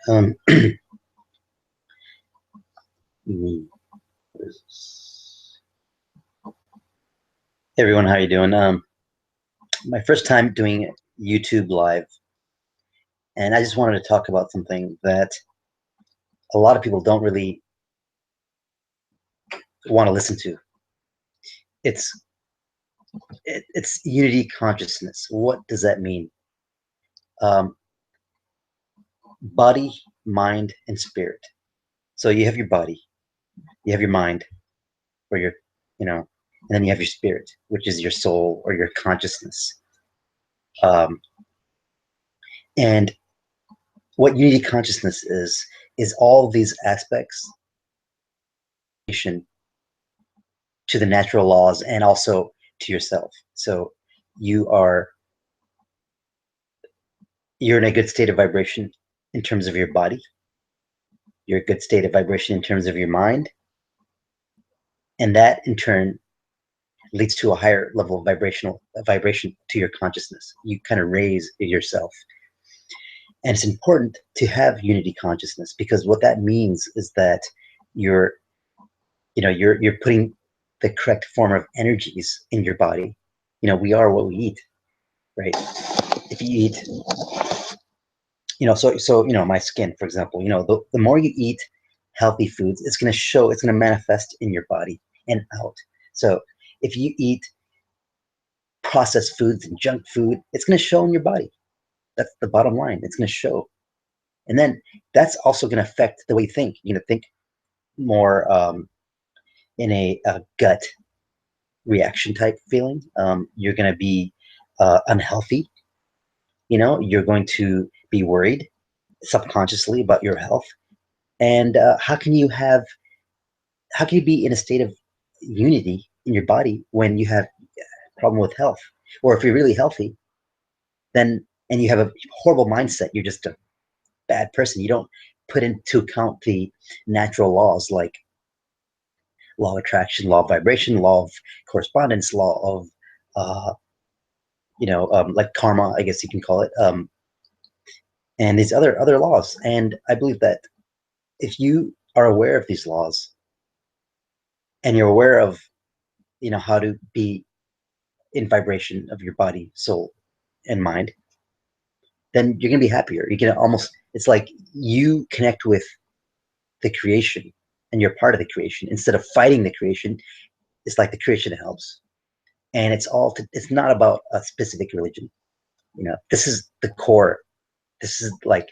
Hey everyone, how you doing? My first time doing YouTube Live, and I just wanted to talk about something that a lot of people don't really want to listen to. It's it's unity consciousness. What does that mean? Um, Body, mind, and spirit. So you have your body, you have your mind, or your, and then you have your spirit, which is your soul or your consciousness. Um, and what unity consciousness is all these aspects to the natural laws and also to yourself. So you are you're in a good state of vibration in terms of your body. You're a good state of vibration in terms of your mind, and that in turn leads to a higher level of vibration to your consciousness. You kind of raise yourself, and it's important to have unity consciousness, because what that means is that you're you're putting the correct form of energies in your body. We are what we eat, right? If you eat, my skin, for example, the more you eat healthy foods, it's going to manifest in your body and out. So if you eat processed foods and junk food, it's going to show in your body. That's the bottom line. It's going to show. And then that's also going to affect the way you think. You're going to think more in a gut reaction type feeling. You're going to be unhealthy. You're going to be worried subconsciously about your health. And how can you be in a state of unity in your body when you have a problem with health? Or if you're really healthy, then and you have a horrible mindset, you're just a bad person. You don't put into account the natural laws like law of attraction, law of vibration, law of correspondence, law of like karma, I guess you can call it, and these other laws. And I believe that if you are aware of these laws and you're aware of how to be in vibration of your body, soul, and mind, then you're gonna be happier. You're gonna almost it's like you connect with the creation and you're part of the creation instead of fighting the creation. It's like the creation helps, and it's not about a specific religion. This is the core. This is like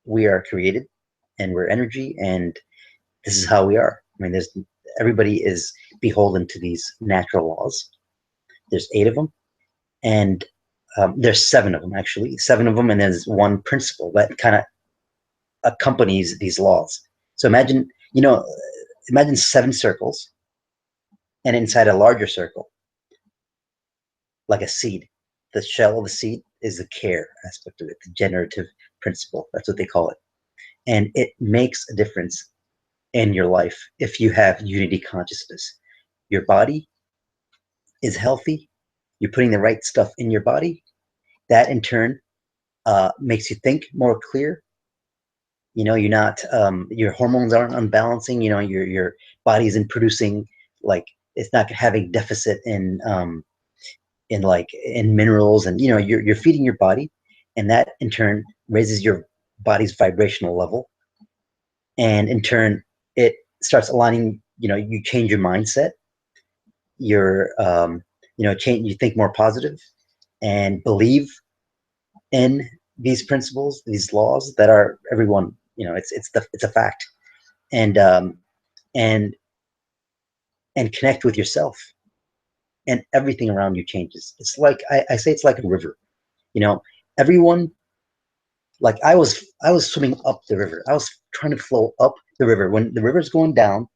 we are created, and we're energy, and this is how we are. I mean, there's everybody is beholden to these natural laws. There's 8 of them, and there's 7 of them, actually, 7 of them, and there's one principle that kind of accompanies these laws. So imagine 7 circles, and inside a larger circle, like a seed, the shell of the seed is the care aspect of it, the generative principle. That's what they call it. And it makes a difference in your life if you have unity consciousness. Your body is healthy. You're putting the right stuff in your body. That in turn makes you think more clear. You're not your hormones aren't unbalancing. Your body isn't producing, like, it's not having deficit in minerals, and you're feeding your body, and that in turn raises your body's vibrational level, and in turn it starts aligning. You change your mindset. You're change you think more positive and believe in these principles, these laws that are everyone. It's a fact. And um and and connect with yourself, and everything around you changes. It's like I say, it's like a river. you know Everyone, like, I was swimming up the river. I was trying to flow up the river. When the river's going down,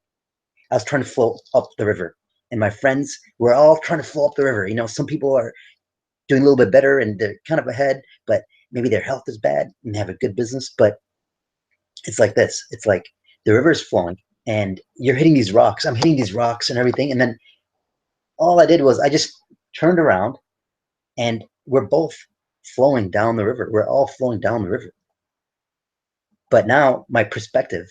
I was trying to flow up the river, and my friends were all trying to flow up the river. Some people are doing a little bit better and they're kind of ahead, but maybe their health is bad and they have a good business. But it's like this. It's like the river is flowing, and you're hitting these rocks. I'm hitting these rocks and everything, and then all I did was I just turned around, and we're both flowing down the river. We're all flowing down the river. But now my perspective,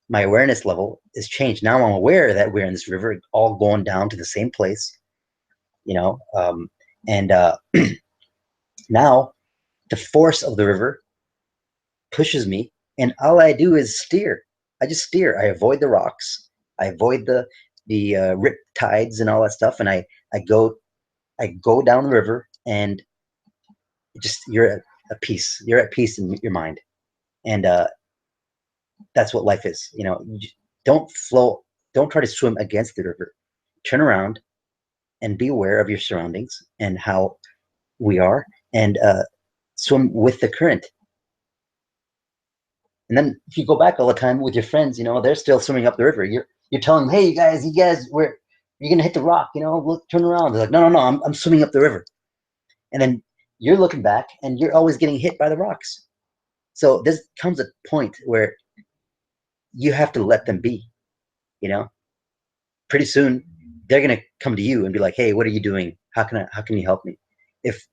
my awareness level is changed. Now I'm aware that we're in this river, all going down to the same place, you know. And Now the force of the river pushes me, and all I do is steer. I just steer. I avoid the rocks. I avoid the rip tides and all that stuff, and I go I go down the river, and just you're at peace. You're at peace in your mind, and that's what life is. You know, don't flow. Don't try to swim against the river. Turn around and be aware of your surroundings and how we are, and swim with the current. And then if you go back all the time with your friends, you know, they're still swimming up the river. You're telling them, hey, you guys, you're gonna hit the rock. You know, look, turn around. They're like, no, no, no, I'm swimming up the river. And then you're looking back, and you're always getting hit by the rocks. So there comes a point where you have to let them be. You know, pretty soon they're gonna come to you and be like, hey, what are you doing? How can you help me? If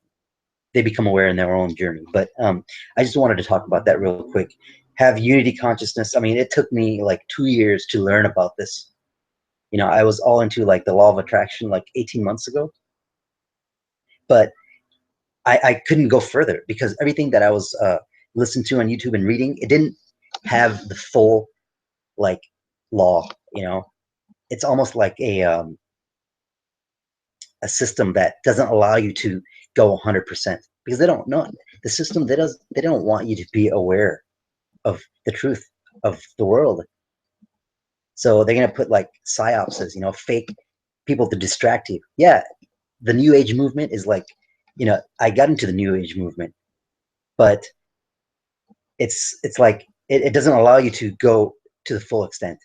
they become aware in their own journey. But I just wanted to talk about that real quick. Have unity consciousness. I mean, it took me like 2 years to learn about this. You know, I was all into like the law of attraction like 18 months ago, but I couldn't go further because everything that I was listening to on YouTube and reading, it didn't have the full like law. You know, it's almost like a system that doesn't allow you to go 100% because they don't know the system. They don't want you to be aware of the truth of the world. So they're gonna put like psyopses, you know, fake people to distract you. Yeah, the New Age movement is like, you know, I got into the New Age movement, but it's like it doesn't allow you to go to the full extent.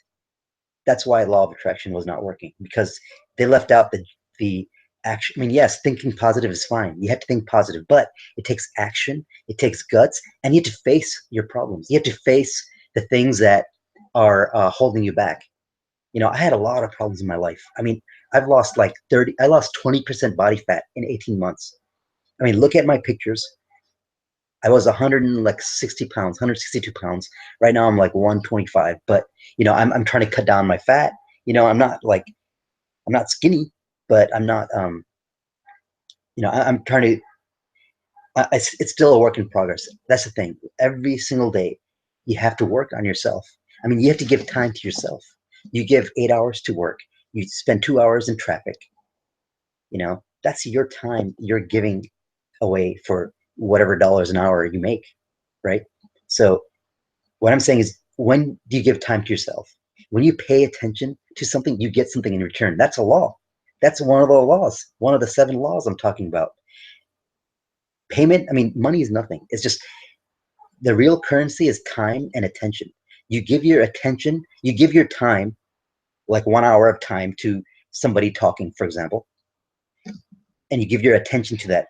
That's why law of attraction was not working because they left out the action. I mean, yes, thinking positive is fine. You have to think positive, but it takes action, it takes guts, and you have to face your problems. You have to face the things that are holding you back. You know, I had a lot of problems in my life. I mean, I've lost like 30, I lost 20% body fat in 18 months. I mean, look at my pictures. I was 160 pounds, 162 pounds. Right now I'm like 125, but you know, I'm trying to cut down my fat. You know, I'm not skinny, but I'm not, you know, I'm trying to, it's still a work in progress. That's the thing. Every single day, you have to work on yourself. I mean, you have to give time to yourself. You give 8 hours to work. You spend 2 hours in traffic. You know, that's your time you're giving away for whatever dollars an hour you make, right? So what I'm saying is, when do you give time to yourself? When you pay attention to something, you get something in return. That's a law. That's one of the laws, one of the 7 laws I'm talking about. Payment, I mean, money is nothing. It's just the real currency is time and attention. You give your attention, you give your time, like 1 hour of time to somebody talking, for example, and you give your attention to that,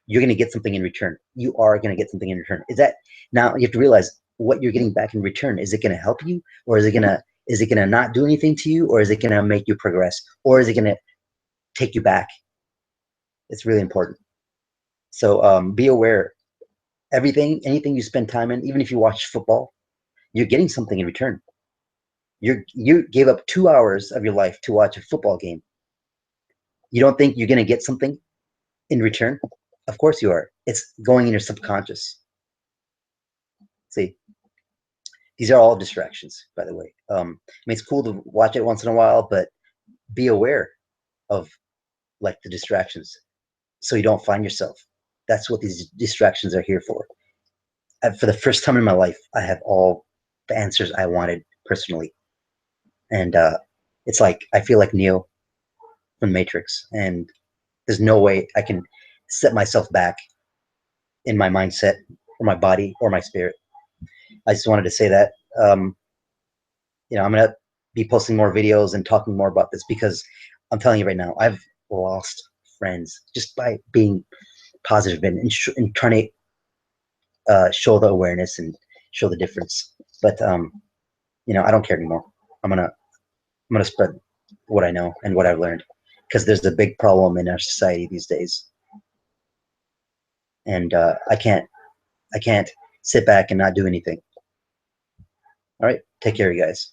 you're going to get something in return. You are going to get something in return. Is that now you have to realize what you're getting back in return. Is it going to help you, or is it going to not do anything to you, or is it going to make you progress, or is it going to take you back? It's really important. So be aware. Anything you spend time in, even if you watch football, you're getting something in return. You gave up 2 hours of your life to watch a football game. You don't think you're going to get something in return? Of course you are. It's going in your subconscious. See, these are all distractions, by the way. I mean, it's cool to watch it once in a while, but be aware of like the distractions so you don't find yourself. That's what these distractions are here for. For the first time in my life, I have all the answers I wanted personally. And it's like I feel like Neo from Matrix, and there's no way I can set myself back in my mindset or my body or my spirit. I just wanted to say that. You know, I'm gonna be posting more videos and talking more about this because I'm telling you right now, I've lost friends just by being positive and trying to show the awareness and show the difference. But you know, I don't care anymore. I'm gonna spread what I know and what I've learned because there's a big problem in our society these days, and I can't sit back and not do anything. All right, take care, you guys.